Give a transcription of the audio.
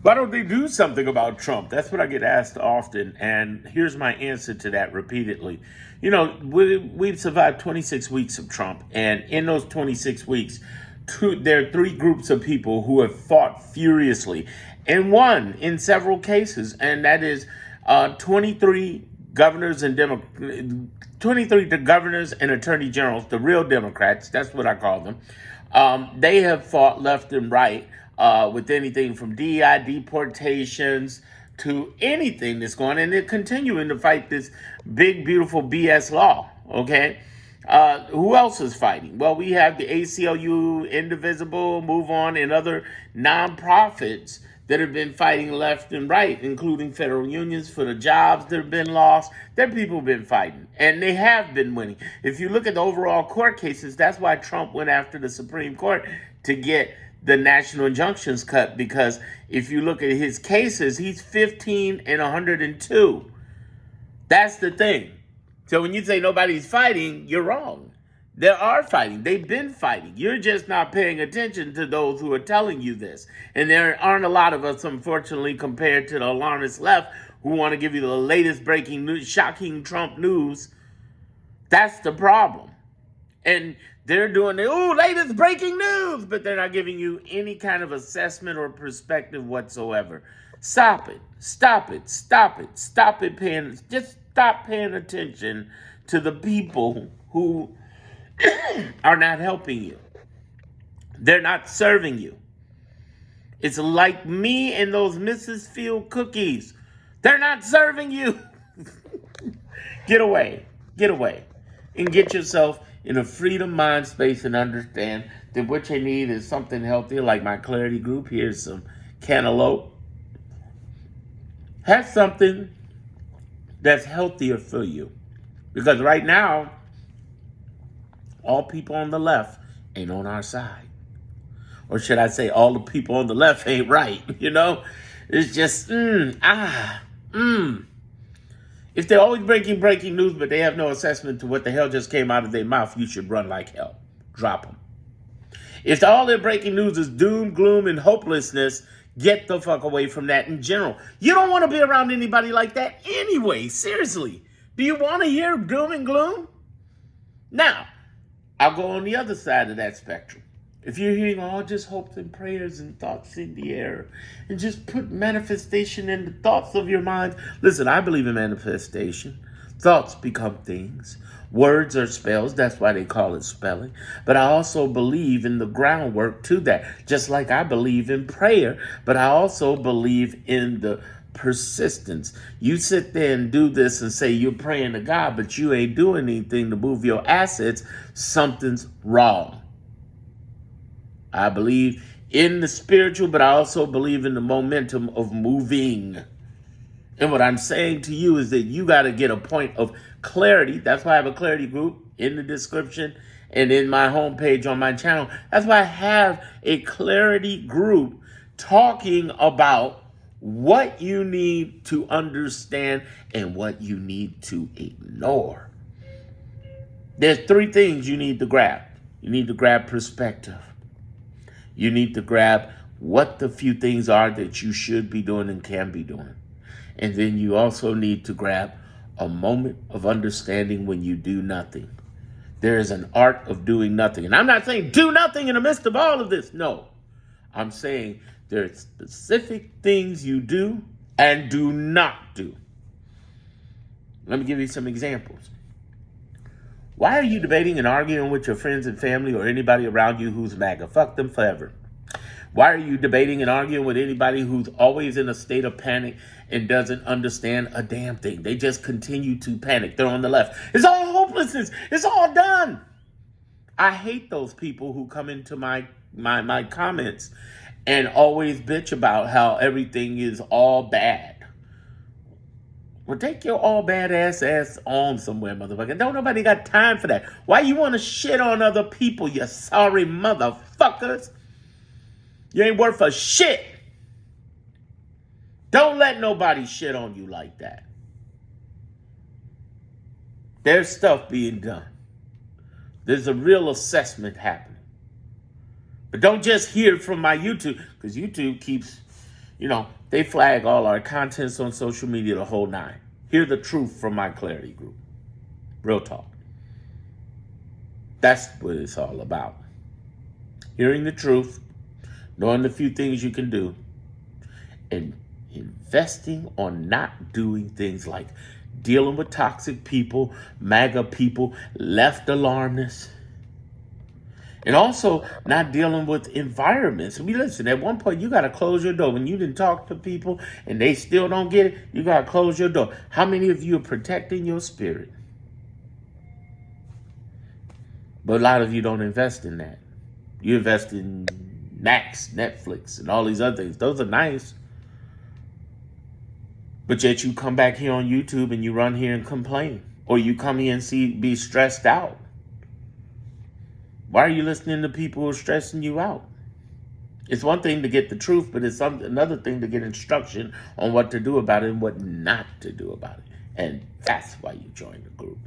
Why don't they do something about Trump? That's what I get asked often. And here's my answer to that repeatedly. You know, we've survived 26 weeks of Trump. And in those 26 weeks, there are three groups of people who have fought furiously and won in several cases. And that is 23 governors and 23 governors and attorney generals, the real Democrats. That's what I call them. They have fought left and right with anything from DI deportations to anything that's going on, and they're continuing to fight this big, beautiful BS law. Okay. Who else is fighting? Well, we have the ACLU, Indivisible, Move On, and other nonprofits that have been fighting left and right, including federal unions for the jobs that have been lost. That people have been fighting, and they have been winning. If you look at the overall court cases, that's why Trump went after the Supreme Court to get the national injunctions cut, because if you look at his cases, he's 15 and 102. That's the thing. So when you say nobody's fighting, you're wrong. They are fighting. They've been fighting. You're just not paying attention to those who are telling you this. And there aren't a lot of us, unfortunately, compared to the alarmist left who want to give you the latest breaking news, shocking Trump news. That's the problem. And they're doing the latest breaking news, but they're not giving you any kind of assessment or perspective whatsoever. Stop it. Stop it. Stop it. Stop it paying. Just stop paying attention to the people who are not helping you. They're not serving you. It's like me and those Mrs. Field cookies. They're not serving you. Get away. Get away. And get yourself in a freedom mind space and understand that what you need is something healthier, like my Clarity group. Here's some cantaloupe. Have something that's healthier for you. Because right now, all people on the left ain't on our side. Or should I say, all the people on the left ain't right, you know? It's just, If they're always breaking news, but they have no assessment to what the hell just came out of their mouth, you should run like hell. Drop them. If all their breaking news is doom, gloom, and hopelessness, get the fuck away from that in general. You don't want to be around anybody like that anyway, seriously. Do you want to hear doom and gloom? Now, I'll go on the other side of that spectrum. If you're hearing all just hopes and prayers and thoughts in the air, and just put manifestation in the thoughts of your mind. Listen, I believe in manifestation. Thoughts become things. Words are spells. That's why they call it spelling. But I also believe in the groundwork to that. Just like I believe in prayer, but I also believe in the persistence. You sit there and do this and say you're praying to God, but you ain't doing anything to move your assets. Something's wrong. I believe in the spiritual, but I also believe in the momentum of moving. And what I'm saying to you is that you got to get a point of clarity. That's why I have a clarity group in the description and in my homepage on my channel. That's why I have a clarity group talking about what you need to understand and what you need to ignore. There's three things you need to grab. You need to grab perspective. You need to grab what the few things are that you should be doing and can be doing. And then you also need to grab a moment of understanding when you do nothing. There is an art of doing nothing. And I'm not saying do nothing in the midst of all of this. No. I'm saying there are specific things you do and do not do. Let me give you some examples. Why are you debating and arguing with your friends and family or anybody around you who's MAGA? Fuck them forever. Why are you debating and arguing with anybody who's always in a state of panic and doesn't understand a damn thing? They just continue to panic. They're on the left. It's all hopelessness. It's all done. I hate those people who come into my comments and always bitch about how everything is all bad. Well, take your all bad ass on somewhere, motherfucker. Don't nobody got time for that. Why you want to shit on other people, you sorry motherfuckers? You ain't worth a shit. Don't let nobody shit on you like that. There's stuff being done. There's a real assessment happening. But don't just hear it from my YouTube, because YouTube keeps They flag all our contents on social media, the whole nine. Hear the truth from my clarity group. Real talk. That's what it's all about. Hearing the truth, knowing the few things you can do, and investing on not doing things like dealing with toxic people, MAGA people, left alarmists, and also not dealing with environments. Listen, at one point you got to close your door. When you didn't talk to people and they still don't get it, you got to close your door. How many of you are protecting your spirit? But a lot of you don't invest in that. You invest in Max, Netflix, and all these other things. Those are nice. But yet you come back here on YouTube and you run here and complain. Or you come here and be stressed out. Why are you listening to people who are stressing you out? It's one thing to get the truth, but it's another thing to get instruction on what to do about it and what not to do about it. And that's why you join the group.